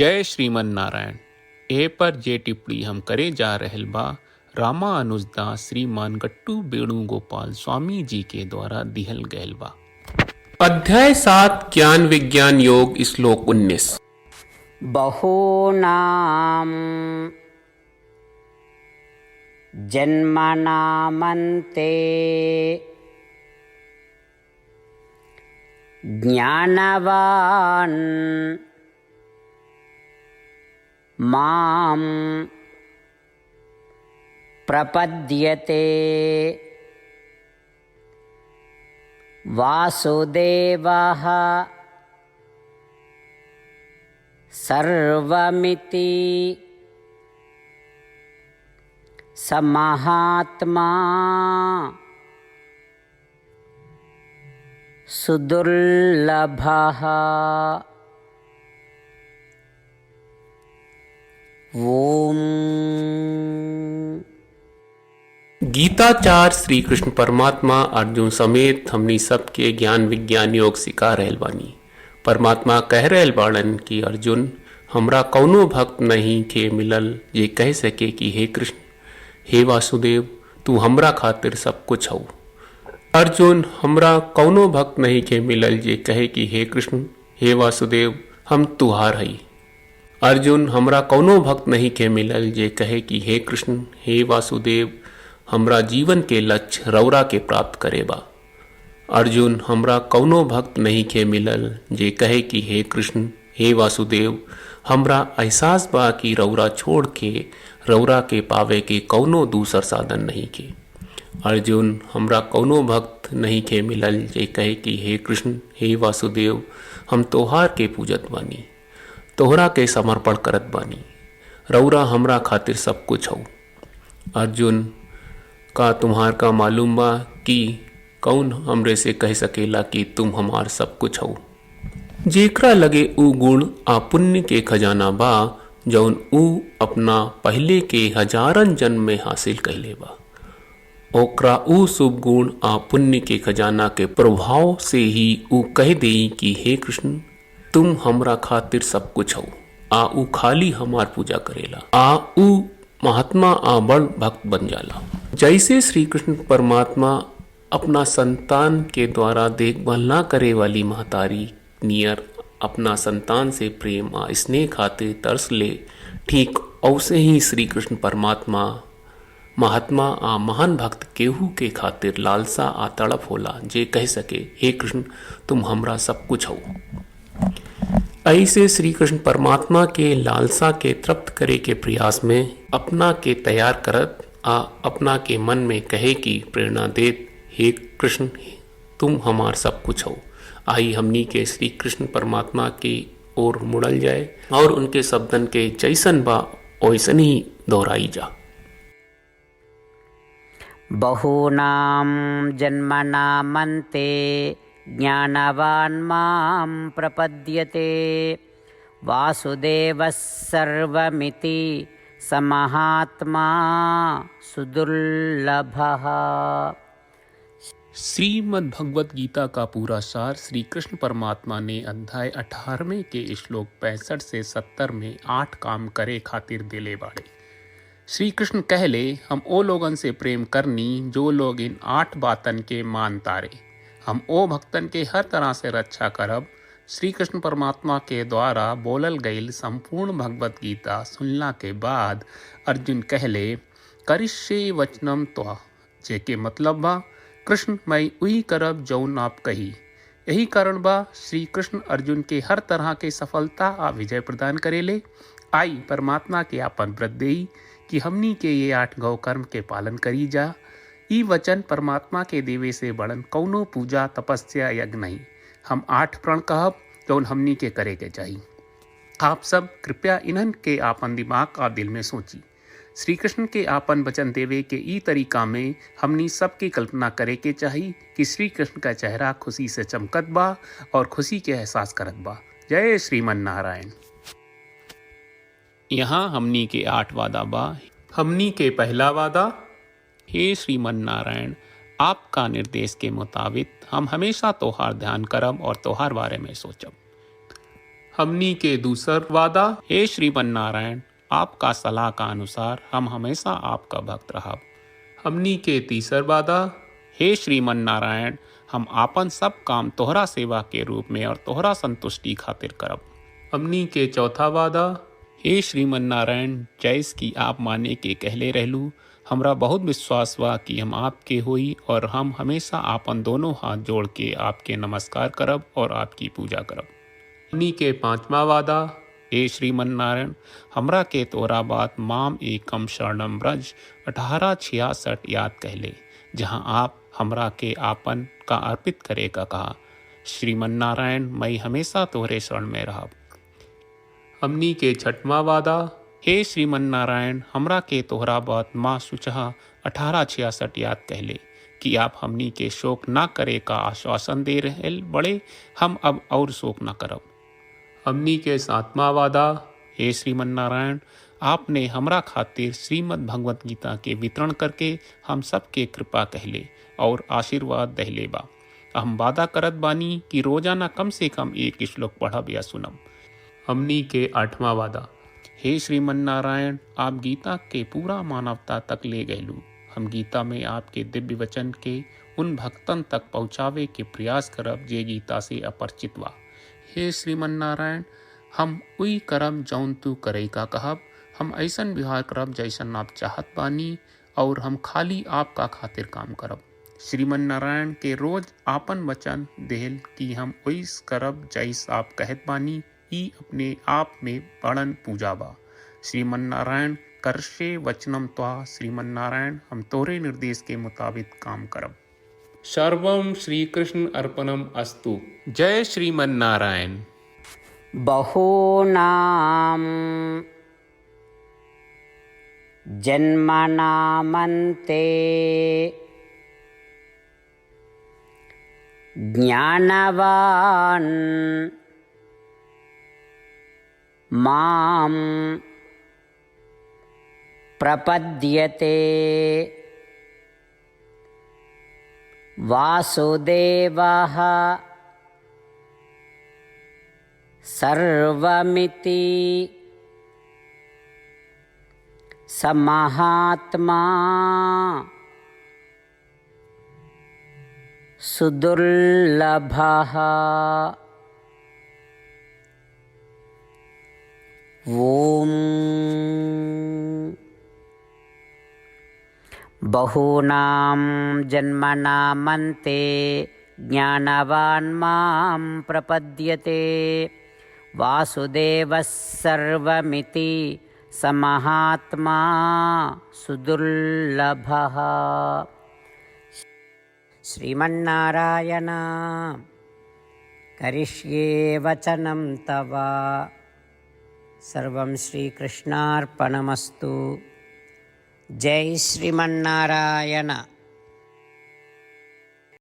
जय श्रीमन नारायण। ए पर जे टिप्पणी हम करे जा रहल बा रामानुजदास श्रीमान गट्टू वेणुगोपाल स्वामी जी के द्वारा दिहल गयल बा। अध्याय 7 ज्ञान विज्ञान योग श्लोक 19। बहूनां जन्मनामन्ते ज्ञानवान् मां प्रपद्यते वासुदेवः सर्वमिति स महात्मा सुदुर्लभः। ओम। गीताचार्य श्री कृष्ण परमात्मा अर्जुन समेत हमनी सबके ज्ञान विज्ञान योग सिखा रहल बानी। परमात्मा कह रहल बाड़न कि अर्जुन, हमरा कौनो भक्त नहीं के मिलल जे कह सके कि हे कृष्ण, हे वासुदेव, तू हमरा खातिर सब कुछ हो। अर्जुन, हमरा कौनो भक्त नहीं के मिलल जे कहे कि हे कृष्ण, हे वासुदेव, हम तुहार हई। अर्जुन, हमरा कौनो भक्त नहीं के मिलल जे कहे कि हे कृष्ण, हे वासुदेव, हमरा जीवन के लक्ष्य रौरा के प्राप्त करे बा। अर्जुन, हमरा कौनो भक्त नहीं के मिलल जे कहे कि हे कृष्ण, हे वासुदेव, हमरा एहसास बा कि रौरा छोड़ के रौरा के पावे के कौनो दूसर साधन नहीं के। अर्जुन, हमरा कौनो भक्त नहीं के मिलल जे कहे कि हे कृष्ण, हे वासुदेव, हम तोहार के पूजत बानी, तोहरा के समर्पण करत बानी, रौरा हमरा खातिर सब कुछ हो। अर्जुन, का तुम्हार का मालूम बा कि कौन हमरे से कह सकेला कि तुम हमार सब कुछ हो। जेकरा लगे ऊ गुण आ पुण्य के खजाना बा जौन ऊ अपना पहले के हजारन जन्म में हासिल कैले बा, ओकरा ऊ शुभ गुण आ पुण्य के खजाना के प्रभाव से ही ऊ कह देई कि हे कृष्ण, तुम हमरा खातिर सब कुछ हो। आ ऊ खाली हमार पूजा करेला, आ ऊ महात्मा आ बड़ भक्त बन जाला। जैसे श्री कृष्ण परमात्मा अपना संतान के द्वारा देखभाल ना करे वाली महतारी नियर अपना संतान से प्रेम आ स्नेह खातिर तरस ले, ठीक औसे ही श्री कृष्ण परमात्मा महात्मा आ महान भक्त केहू के खातिर लालसा आ तड़प होला जे कह सके हे कृष्ण, तुम हमरा सब कुछ हो। ऐसे श्री कृष्ण परमात्मा के लालसा के तृप्त करे के प्रयास में अपना के तैयार करत आ अपना के मन में कहे की प्रेरणा देत, हे कृष्ण, तुम हमार सब कुछ हो। आई हमनी के श्री कृष्ण परमात्मा की ओर मुड़ल जाए और उनके शब्दन के जैसन बा वैसन ही दोहराई जा। बहूनां जन्मनामन्ते ज्ञानवान् मां प्रपद्यते वासुदेवः सर्वमिति स महात्मा सुदुर्लभः। श्रीमद् भगवत गीता का पूरा सार श्री कृष्ण परमात्मा ने अध्याय 18 के श्लोक 65 से 70 में 8 काम करे खातिर दिले बाड़े। श्री कृष्ण कहले, हम ओ लोगन से प्रेम करनी जो लोग इन 8 बातन के मान तारे। हम ओ भक्तन के हर तरह से रक्षा करब। श्री कृष्ण परमात्मा के द्वारा बोलल गईल संपूर्ण भगवत गीता सुनला के बाद अर्जुन कहले, करिष्ये वचनम त्वा, जेके मतलब बा, कृष्ण, मैं वही करब जौन आप कही। यही कारण बा श्री कृष्ण अर्जुन के हर तरह के सफलता आ विजय प्रदान करेले। आई परमात्मा के आपन व्रत देई कि हमनी के ये 8 गौ कर्म के पालन करी जा। ई वचन परमात्मा के देवे से बड़न कौनो पूजा तपस्या यज्ञ नहीं। हम 8 प्रण कहब जौन हमनी के करे के चाहिए। आप सब कृपया इन्हन के आपन दिमाग और दिल में सोची। श्री कृष्ण के आपन वचन देवे के ई तरीका में हमनी सबकी कल्पना करे के चाहिए कि श्री कृष्ण का चेहरा खुशी से चमकत बा और खुशी के एहसास करत बा। जय श्रीमन नारायण। यहाँ हमनी के 8 वादा बा। हमनी के पहला वादा, हे श्रीमन नारायण, आपका निर्देश के मुताबिक हम हमेशा तोहार ध्यान करब और तोहार बारे में सोचब। हमनी के दूसर वादा, हे श्रीमन नारायण, आपका सलाह का अनुसार हम हमेशा आपका भक्त रहब। हमनी के तीसर वादा, हे श्रीमन नारायण, हम आपन सब काम तोहरा सेवा के रूप में और तोहरा संतुष्टि खातिर करब। हमनी के चौथा वादा, हे श्रीमन नारायण, जैस की आप माने के कहले रहलू, हमरा बहुत विश्वास बा कि हम आपके होई और हम हमेशा आपन दोनों हाथ जोड़ के आपके नमस्कार करब और आपकी पूजा करब। हमनी के पांचवा वादा, हे श्रीमन नारायण, हमरा के तोरा बात माम एकम शरणम ब्रज 1866 याद कहले, जहाँ आप हमरा के आपन का अर्पित करे का कहा। श्रीमन नारायण, मैं हमेशा तोहरे शरण में रहब। हमनी के छठवां वादा, हे श्रीमन नारायण, हमरा के तोहरा बात माँ सुचहा 1866 याद कहले कि आप हमनी के शोक ना करे का आश्वासन दे रहे बड़े, हम अब और शोक ना करब। हमनी के सातवां वादा, हे श्रीमन नारायण, आपने हमरा खातिर श्रीमद् भगवत गीता के वितरण करके हम सबके कृपा कहले और आशीर्वाद दहले बा। हम वादा करत बानी कि रोजाना कम से कम एक श्लोक पढ़ब या सुनब। हमनी के आठवां वादा, हे श्रीमन नारायण, आप गीता के पूरा मानवता तक ले गयलू। हम गीता में आपके दिव्य वचन के उन भक्तन तक पहुँचावे के प्रयास करब जे गीता से अपरिचित बा। हे श्रीमन नारायण, हम उई करब जौन तू करे का कहब। हम ऐसन व्यवहार करब जैसन आप चाहत बानी और हम खाली आपका खातिर काम करब। श्रीमन नारायण के रोज आपन वचन देहल कि हम ओइस करब जैस आप कहत बानी, ई अपने आप में बड़न पूजा बा। श्रीमन नारायण, करशे वचनम त्वा। श्रीमन नारायण, हम तोरे निर्देश के मुताबिक काम करब। सर्वम श्री कृष्ण अर्पणम अस्तु। जय श्रीमन नारायण। बहूनां जन्मनामन्ते ज्ञानवान् मां प्रपद्यते। वासुदेवः सर्वमिति स महात्मा सुदुर्लभः। ओम बहूनां जन्मनामन्ते ज्ञानवान् मां प्रपद्यते। वासुदेवः सर्वमिति स महात्मा सुदुर्लभः। श्रीमन्नारायण, करिष्ये वचनं तव। सर्वं श्रीकृष्णार्पणमस्तु। जय श्रीमन्नारायण।